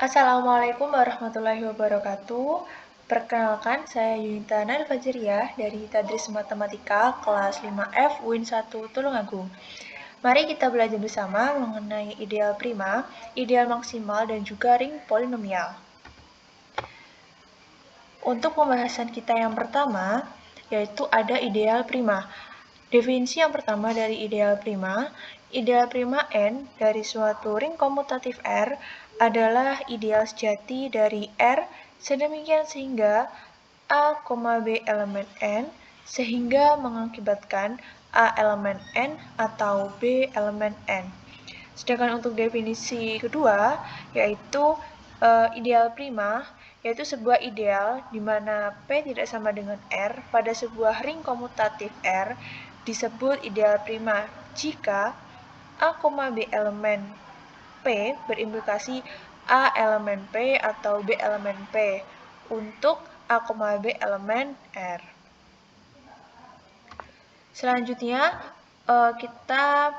Assalamualaikum warahmatullahi wabarakatuh. Perkenalkan, saya Yunita Nalfajriyah dari Tadris Matematika kelas 5F UIN 1 Tulungagung. Mari kita belajar bersama mengenai ideal prima, ideal maksimal, dan juga ring polinomial. Untuk pembahasan kita yang pertama, yaitu ada ideal prima. Definisi yang pertama dari ideal prima N dari suatu ring komutatif R adalah ideal sejati dari R sedemikian sehingga A, B elemen N sehingga mengakibatkan A elemen N atau B elemen N. Sedangkan untuk definisi kedua, yaitu ideal prima, yaitu sebuah ideal di mana P tidak sama dengan R pada sebuah ring komutatif R disebut ideal prima jika A, B elemen P berimplikasi A elemen P atau B elemen P untuk A, B elemen R. Selanjutnya, kita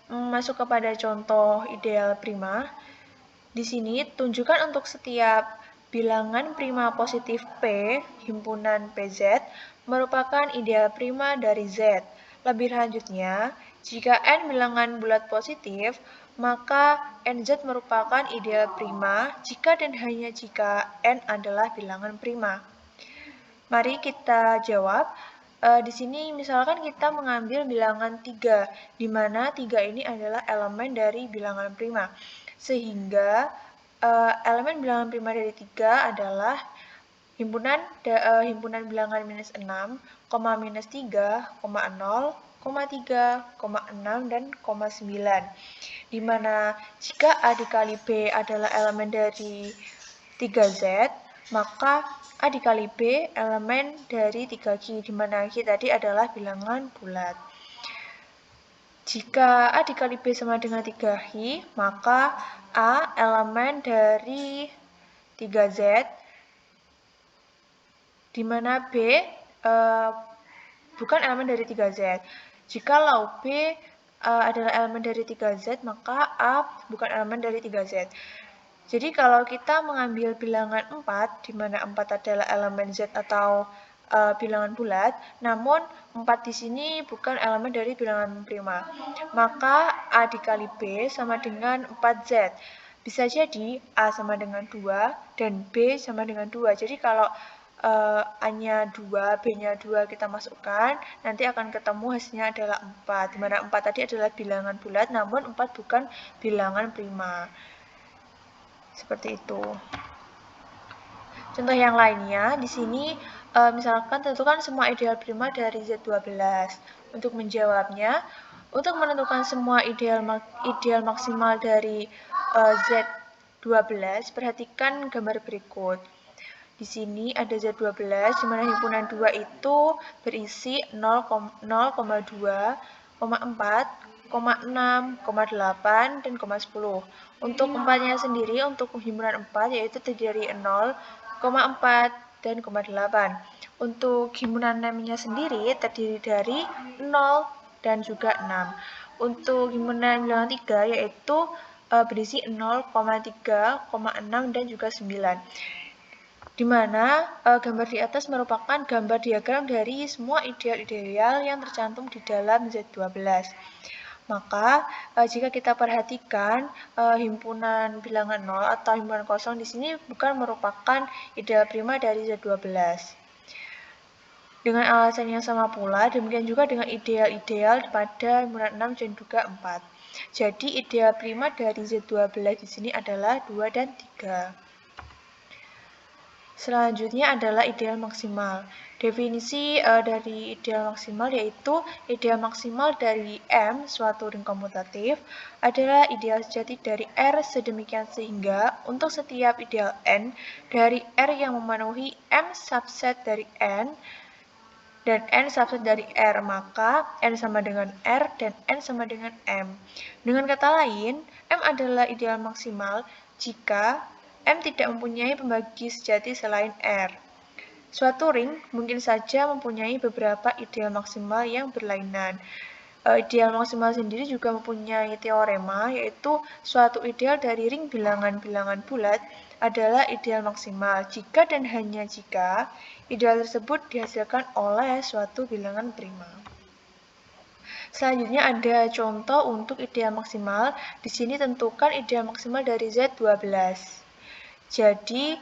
masuk kepada contoh ideal prima. Di sini, tunjukkan untuk setiap bilangan prima positif P, himpunan PZ, merupakan ideal prima dari Z. Lebih lanjutnya, jika N bilangan bulat positif, maka NZ merupakan ideal prima jika dan hanya jika N adalah bilangan prima. Mari kita jawab. Di sini misalkan kita mengambil bilangan 3, di mana 3 ini adalah elemen dari bilangan prima. Sehingga elemen bilangan prima dari 3 adalah himpunan bilangan minus 6, minus 3, 0, 3, 6, dan 9. Di mana jika A dikali B adalah elemen dari 3Z, maka A dikali B elemen dari 3Q, di mana Q tadi adalah bilangan bulat. Jika A dikali B sama dengan 3Hi, maka A elemen dari 3Z, di mana B bukan elemen dari 3Z. Jikalau B adalah elemen dari 3Z, maka A bukan elemen dari 3Z. Jadi kalau kita mengambil bilangan 4, di mana 4 adalah elemen Z atau bilangan bulat, namun 4 di sini bukan elemen dari bilangan prima, maka A dikali B sama dengan 4Z. Bisa jadi A sama dengan 2 dan B sama dengan 2. Jadi kalau A-nya 2, B-nya 2 kita masukkan, nanti akan ketemu hasilnya adalah 4, di mana 4 tadi adalah bilangan bulat, namun 4 bukan bilangan prima. Seperti itu. Contoh yang lainnya, di sini misalkan tentukan semua ideal prima dari Z12. Untuk menjawabnya, untuk menentukan semua ideal maksimal dari Z12, perhatikan gambar berikut. Di sini ada Z12, di mana himpunan 2 itu berisi 0,2, 4, 6,8, dan 10. Untuk 4-nya sendiri, untuk himpunan 4 yaitu terdiri dari 0,4, dan 8. Untuk himpunan 6-nya sendiri terdiri dari 0 dan juga 6. Untuk himpunan bilangan 3 yaitu berisi 0,3, 6, dan juga 9. Di mana gambar di atas merupakan gambar diagram dari semua ideal-ideal yang tercantum di dalam Z12. Maka jika kita perhatikan himpunan bilangan 0 atau himpunan kosong di sini bukan merupakan ideal prima dari Z12. Dengan alasan yang sama pula, demikian juga dengan ideal-ideal pada himpunan 6 dan juga 4. Jadi ideal prima dari Z12 di sini adalah 2 dan 3. Selanjutnya adalah ideal maksimal. Definisi dari ideal maksimal yaitu ideal maksimal dari M, suatu ring komutatif, adalah ideal sejati dari R sedemikian sehingga untuk setiap ideal N dari R yang memenuhi M subset dari N dan N subset dari R, maka N sama dengan R dan N sama dengan M. Dengan kata lain, M adalah ideal maksimal jika M tidak mempunyai pembagi sejati selain R. Suatu ring mungkin saja mempunyai beberapa ideal maksimal yang berlainan. Ideal maksimal sendiri juga mempunyai teorema, yaitu suatu ideal dari ring bilangan-bilangan bulat adalah ideal maksimal jika dan hanya jika ideal tersebut dihasilkan oleh suatu bilangan prima. Selanjutnya ada contoh untuk ideal maksimal. Di sini tentukan ideal maksimal dari Z12. Jadi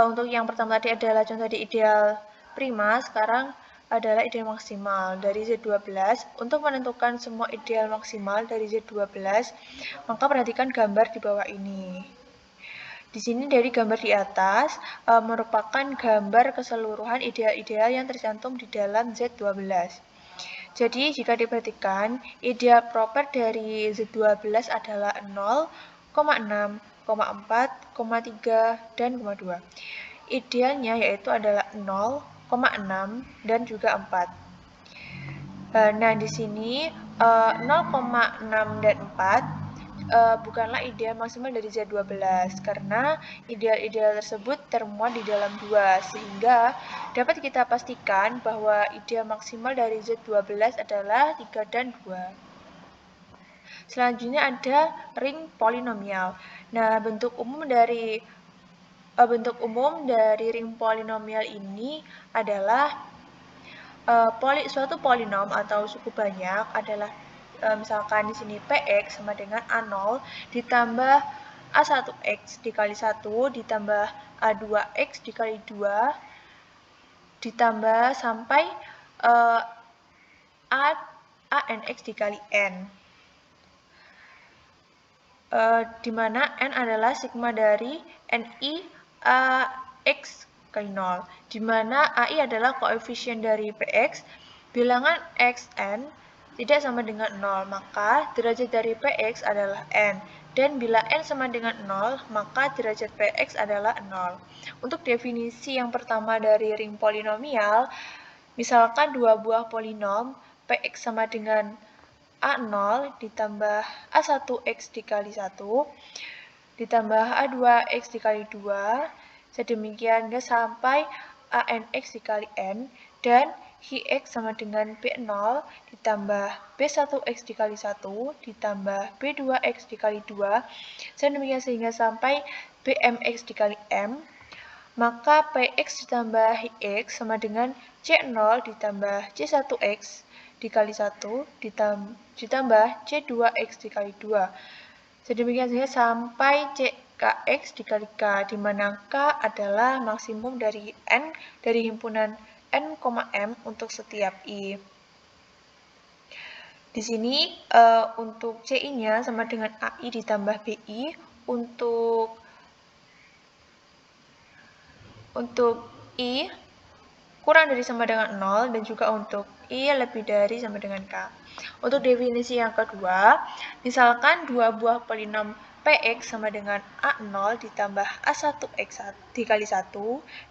untuk yang pertama tadi adalah contoh di ideal prima, sekarang adalah ideal maksimal dari Z12. Untuk menentukan semua ideal maksimal dari Z12, maka perhatikan gambar di bawah ini. Di sini dari gambar di atas merupakan gambar keseluruhan ideal-ideal yang tercantum di dalam Z12. Jadi jika diperhatikan, ideal proper dari Z12 adalah 0, 6, 4, 3, dan 2. Idealnya yaitu adalah 0, 6, dan juga 4. Nah, di sini 0,6 dan 4 bukanlah ideal maksimal dari Z12 karena ideal-ideal tersebut termuat di dalam 2, sehingga dapat kita pastikan bahwa ideal maksimal dari Z12 adalah 3 dan 2. Selanjutnya ada ring polinomial. Nah, bentuk umum dari ring polinomial ini adalah suatu polinom atau suku banyak adalah misalkan di sini Px sama dengan A0 ditambah A1x dikali 1 ditambah A2x dikali 2 ditambah sampai ANx dikali n. Di mana n adalah sigma dari Ni Ax kali 0, di mana AI adalah koefisien dari Px, bilangan Xn tidak sama dengan 0, maka derajat dari Px adalah n, dan bila n sama dengan 0, maka derajat Px adalah 0. Untuk definisi yang pertama dari ring polinomial, misalkan dua buah polinom Px sama dengan A0 ditambah A1x dikali 1 ditambah A2x dikali 2 sedemikian sampai ANx dikali n, dan Hx sama dengan B0 ditambah B1x dikali 1 ditambah B2x dikali 2 sedemikian sehingga sampai BMx dikali m, maka Px ditambah Hx sama dengan C0 ditambah C1x dikali 1 ditambah C2x dikali 2. Sedemikian saja sampai CKX dikali K, di mana K adalah maksimum dari N dari himpunan N, M untuk setiap I. Di sini untuk CI-nya sama dengan AI ditambah BI, untuk I kurang dari sama dengan 0, dan juga untuk I lebih dari sama dengan K. Untuk definisi yang kedua, misalkan dua buah polinom Px sama dengan A0 ditambah A1x dikali 1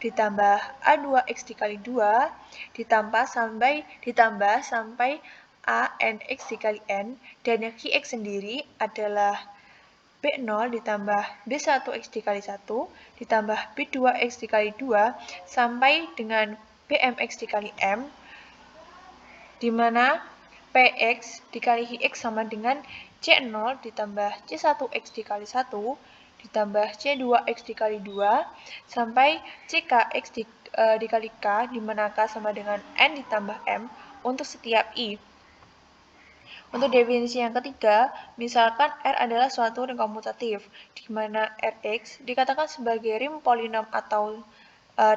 ditambah A2x dikali 2 ditambah sampai ANx dikali n, dan yang Hx sendiri adalah B0 ditambah B1x dikali 1 ditambah B2x dikali 2 sampai dengan BMx dikali m, di mana Px dikali Hx sama dengan C0 ditambah C1x dikali 1 ditambah C2x dikali 2 sampai CKX dikali K, di mana K sama dengan N ditambah M untuk setiap I. Untuk definisi yang ketiga, misalkan R adalah suatu ring komutatif, di mana Rx dikatakan sebagai ring polinom atau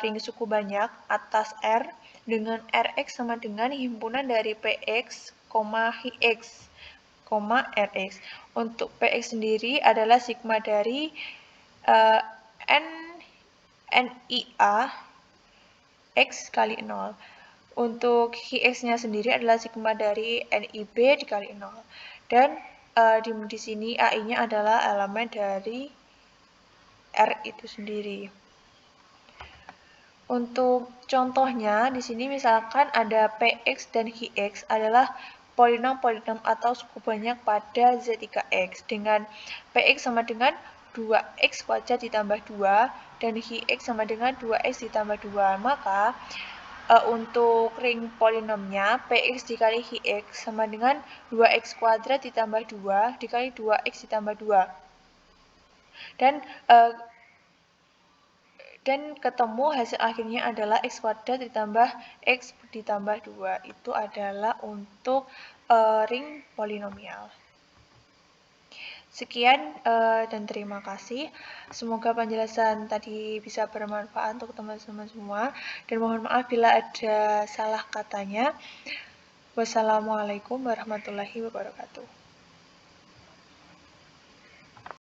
ring suku banyak atas R dengan Rx sama dengan himpunan dari Px, Hx, Rx. Untuk Px sendiri adalah sigma dari NIA X kali 0. Untuk Hx-nya sendiri adalah sigma dari NIB dikali 0. Dan di sini AI-nya adalah elemen dari R itu sendiri. Untuk contohnya, di sini misalkan ada Px dan Hx adalah polinom-polinom atau suku banyak pada Z3x dengan Px sama dengan 2x kuadrat ditambah 2 dan Hx sama dengan 2x ditambah 2. Maka untuk ring polinomnya px dikali x sama dengan 2x kuadrat ditambah 2 dikali 2x ditambah 2. Dan ketemu hasil akhirnya adalah x kuadrat ditambah x ditambah 2. Itu adalah untuk ring polinomial. Sekian dan terima kasih. Semoga penjelasan tadi bisa bermanfaat untuk teman-teman semua. Dan mohon maaf bila ada salah katanya. Wassalamualaikum warahmatullahi wabarakatuh.